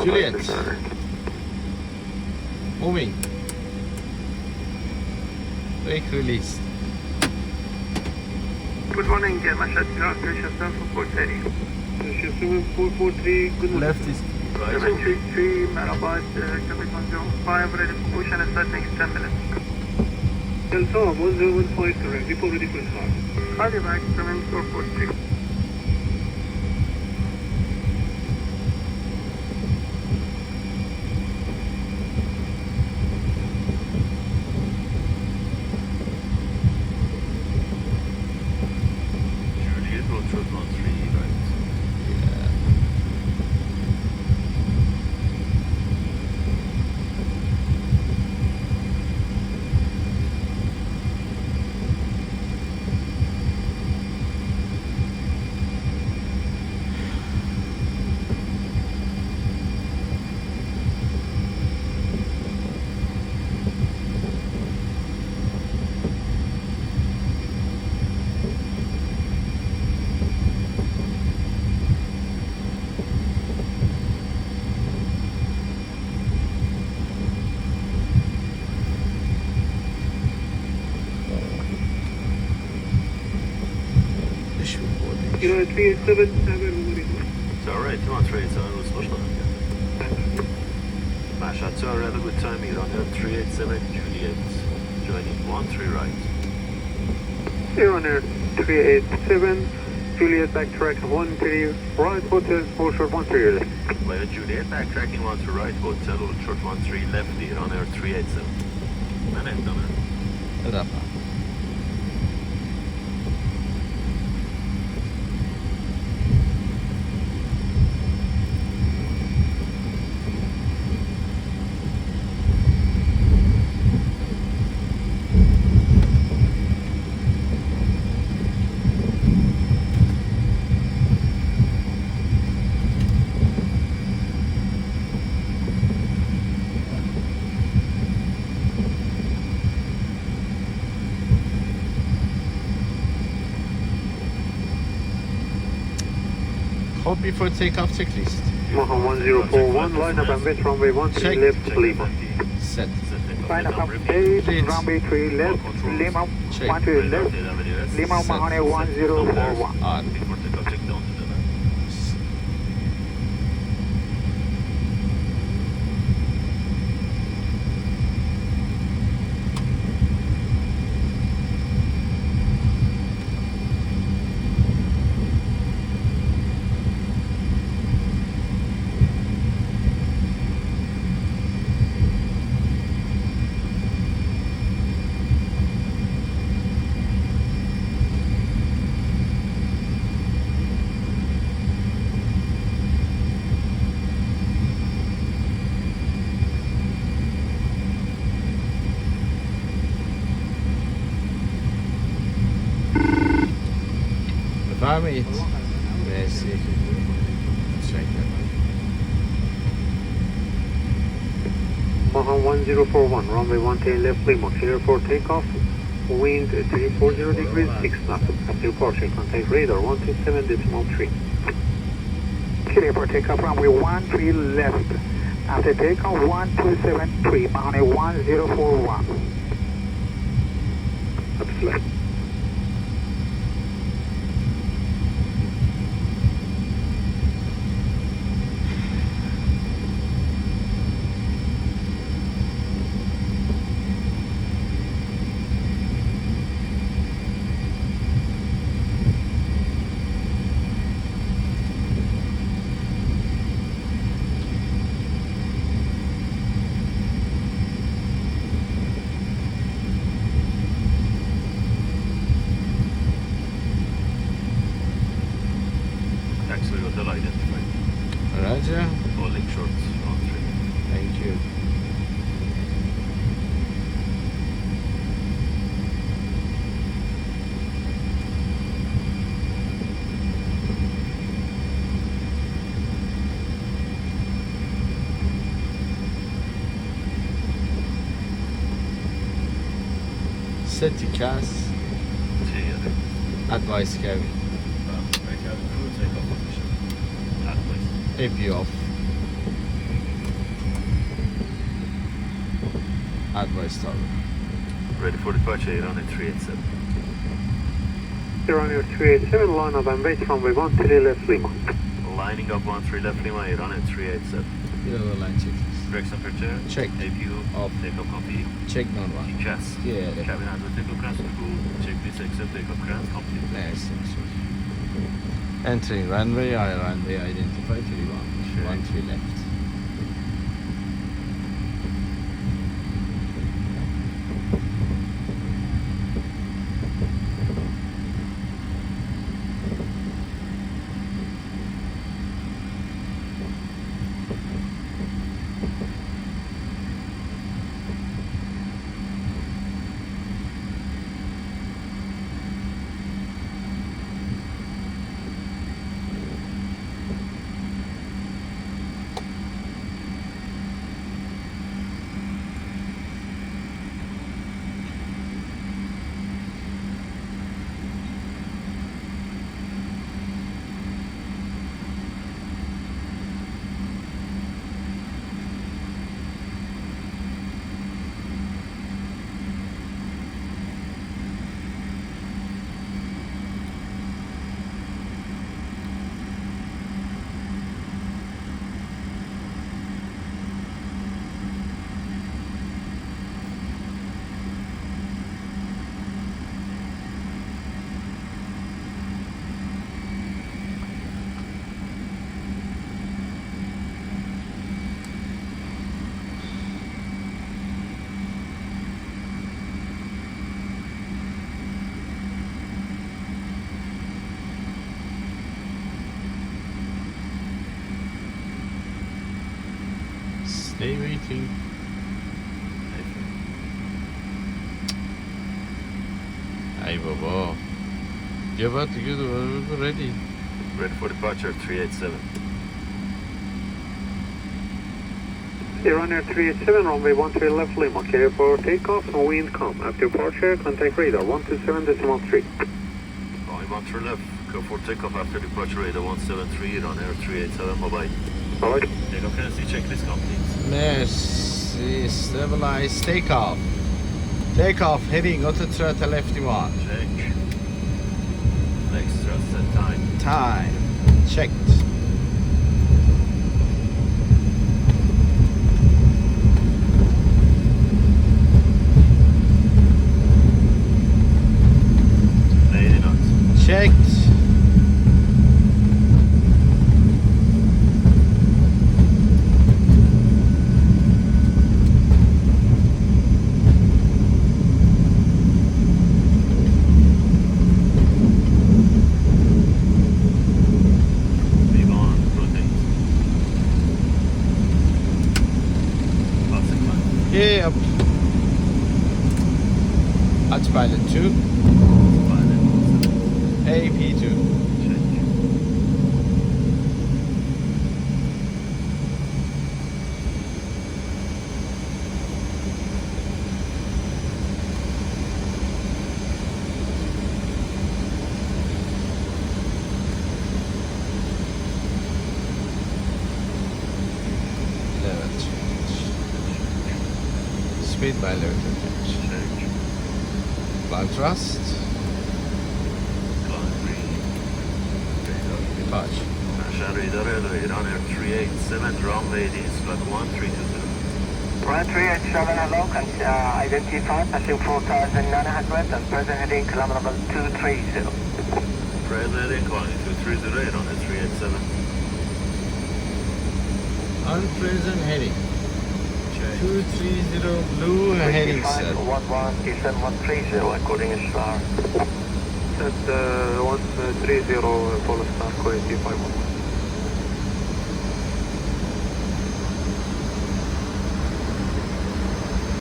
Juliet. Moving. Brake released. Good morning, Mashhad. Station 7443. Station 7443, good morning. Left is 733, Marabad, Cabin 105, ready for push and start next 10 minutes. Delta 1015 correct, report ready for start. Call you back, 7443. It's alright, 237 was supposed to Mashhad, so have a good time, Iranair 387, Juliet, joining 13 right. Iranair 387, Juliet backtrack 13 right, hotel, full short 13 left. Well, Juliet backtracking 13 right, hotel, short 13 left, Iranair 387. Man, I've done it. Rafa. Hold before takeoff checklist. Mashhad 1041, line up and wait, runway 13 left, Lima. Set. Line up and wait, runway 3 left, Lima, Check. 13 left, Lima, Mashhad 1041. On. Before takeoff, check down to the left. Vomit. Merci. Check it. Mashhad 1041, runway 13 left, Lima, clear for takeoff, wind 340 degrees, 6 knots, after departure, contact radar 127.3. Clear for takeoff, runway 13 left, after takeoff 1273, Mashhad 1041. That's left. Taxi hotel identified. Roger. Holding short, 13. Thank you. Set the class. See you. Advice cabin. Right, cabin crew, takeoff position. That way. AP off. Advice tower. Ready for departure, Iranair 387. Iranair 387, line up and base runway 13 left Lima. Lining up 13 left Lima, Iranair 387. Yellow line checklist. Brakes temperature. Check. APU. Off. Takeoff copy. Check non-one. TCAS. Yeah. Cabin has a takeoff clearance to go. Checklist accept takeoff clearance complete. Nice. Entering runway, runway identified 31. 13 left. Stay waiting. ای بابا یه بعد دیگه دوباره بگو ready. Ready for departure, 387. Iranair 387, runway 13 left Lima, clear for takeoff and wind calm. After departure, contact radar 127.3. Going 13 left, go for takeoff after departure, radar 173, Iranair 387, bye-bye. Bye-bye. Takeoff clearance checklist complete. Merci. Stabilize. Takeoff. Takeoff. Heading. Auto throttle left one. Check. Next thrust set time. Time. Checked. Lady knots. Checked. Leave on, rotate. Passing line. Yeah. Up. Autopilot 2. Pilot. AP2. Check. Level change. Speed by level change. Check. Climb thrust. Climb green. Radar. Departure. Mashhad radar, Iranair 387, runway is flight 1320. Runway 387, hello, identify passing 4,900 and present heading kilometer 230. Present incline 230, Iranair 387. Unpresent heading. Check. 230 blue heading set. 117 according to star. Set 130 Polar Star, Kuwait 511.